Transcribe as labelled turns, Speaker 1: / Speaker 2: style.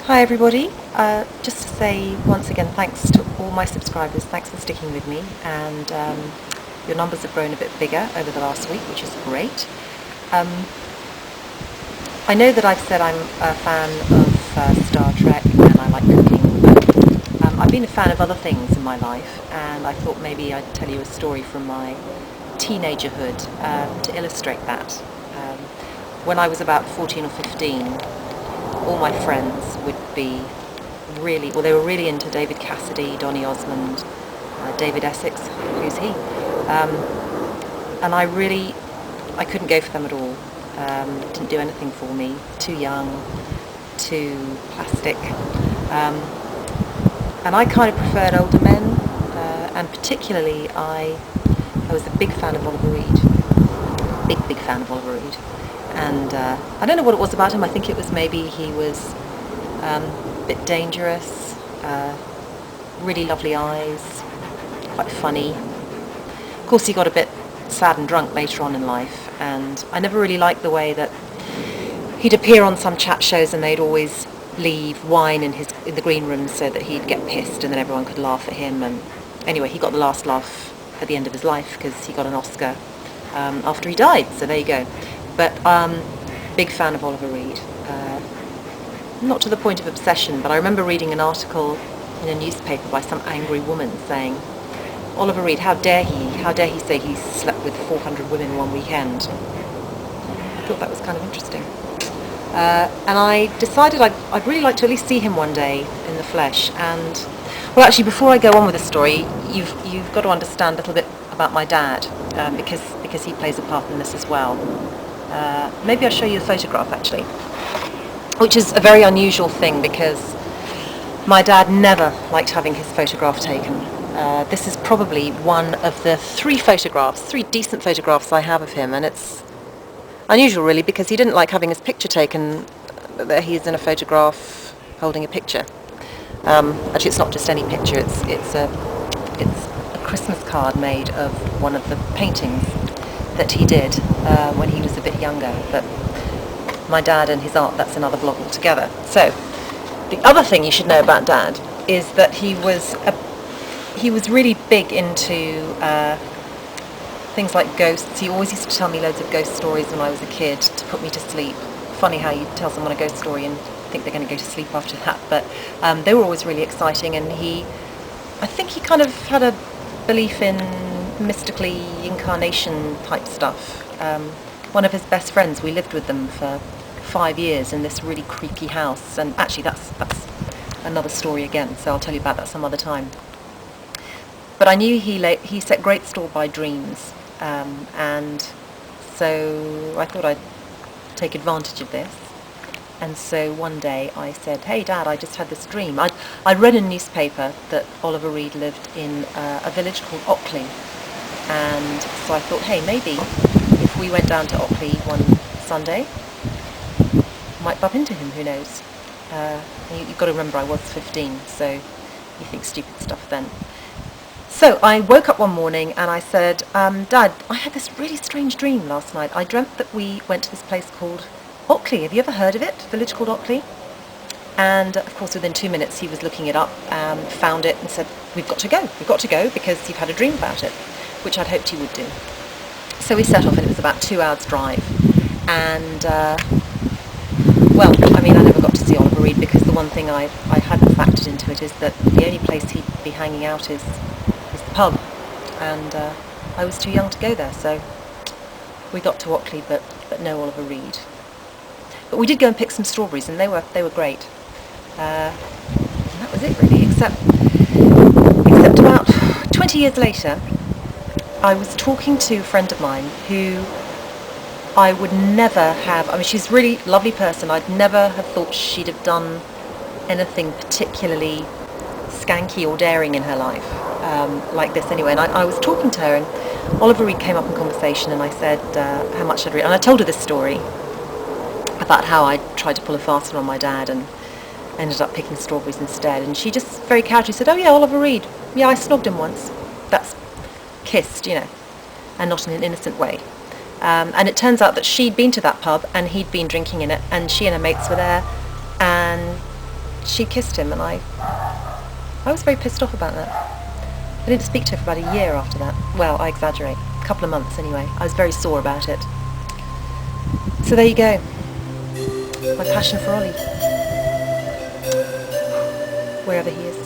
Speaker 1: Hi everybody. Just to say once again thanks to all my subscribers, thanks for sticking with me, and your numbers have grown a bit bigger over the last week, which is great. I know that I've said I'm a fan of Star Trek and I like cooking, but I've been a fan of other things in my life, and I thought maybe I'd tell you a story from my teenagerhood to illustrate that. When I was about 14 or 15, all my friends would be they were really into David Cassidy, Donny Osmond, David Essex, who's he? And I couldn't go for them at all. Didn't do anything for me. Too young, too plastic. And I kind of preferred older men, and particularly I was a big fan of Oliver Reed. Big fan of Oliver Reed. And I don't know what it was about him. I think it was maybe he was a bit dangerous, really lovely eyes, quite funny. Of course, he got a bit sad and drunk later on in life, and I never really liked the way that he'd appear on some chat shows and they'd always leave wine in the green room so that he'd get pissed and then everyone could laugh at him. And anyway, he got the last laugh at the end of his life because he got an Oscar after he died, so there you go. But big fan of Oliver Reed. Not to the point of obsession, but I remember reading an article in a newspaper by some angry woman saying, Oliver Reed, how dare he say he slept with 400 women one weekend. I thought that was kind of interesting. And I decided I'd really like to at least see him one day in the flesh. And, well, actually, before I go on with the story, you've got to understand a little bit about my dad, because he plays a part in this as well. Maybe I'll show you a photograph, actually, which is a very unusual thing because my dad never liked having his photograph taken. This is probably one of the three decent photographs I have of him, and it's unusual really because he didn't like having his picture taken. He's in a photograph holding a picture. Actually, it's not just any picture. It's a Christmas card made of one of the paintings that he did when he was a bit younger. But my dad and his art, that's another blog altogether. So the other thing you should know about Dad is that he was really big into things like ghosts. He always used to tell me loads of ghost stories when I was a kid to put me to sleep. Funny how you tell someone a ghost story and think they're going to go to sleep after that, but they were always really exciting. And I think he kind of had a belief in mystically incarnation type stuff. One of his best friends, we lived with them for 5 years in this really creaky house, and actually that's another story again, so I'll tell you about that some other time. But I knew he set great store by dreams, and so I thought I'd take advantage of this. And so one day I said, hey Dad, I just had this dream. I'd read in a newspaper that Oliver Reed lived in a village called Ockley. And so I thought, hey, maybe if we went down to Ockley one Sunday, might bump into him, who knows. You've got to remember I was 15, so you think stupid stuff then. So I woke up one morning and I said, Dad, I had this really strange dream last night. I dreamt that we went to this place called Ockley. Have you ever heard of it? Village called Ockley? And of course within 2 minutes he was looking it up, found it and said, we've got to go because you've had a dream about it, which I'd hoped he would do. So we set off and it was about 2 hours drive. And well, I mean, I never got to see Oliver Reed because the one thing I hadn't factored into it is that the only place he'd be hanging out is the pub, and I was too young to go there, so we got to Ockley, but no Oliver Reed. But we did go and pick some strawberries, and they were great. And that was it really, except about 20 years later, I was talking to a friend of mine who I would never have, I mean, she's a really lovely person. I'd never have thought she'd have done anything particularly skanky or daring in her life, like this anyway. And I was talking to her, and Oliver Reed came up in conversation, and I said how much I'd read. And I told her this story about how I tried to pull a fast one on my dad and ended up picking strawberries instead. And she just very casually said, oh yeah, Oliver Reed. Yeah, I snogged him once. That's kissed, you know, and not in an innocent way. And it turns out that she'd been to that pub and he'd been drinking in it, and she and her mates were there, and she kissed him, and I was very pissed off about that. I didn't speak to her for about a year after that. Well, I exaggerate. A couple of months anyway. I was very sore about it. So there you go. My passion for Ollie. Wherever he is.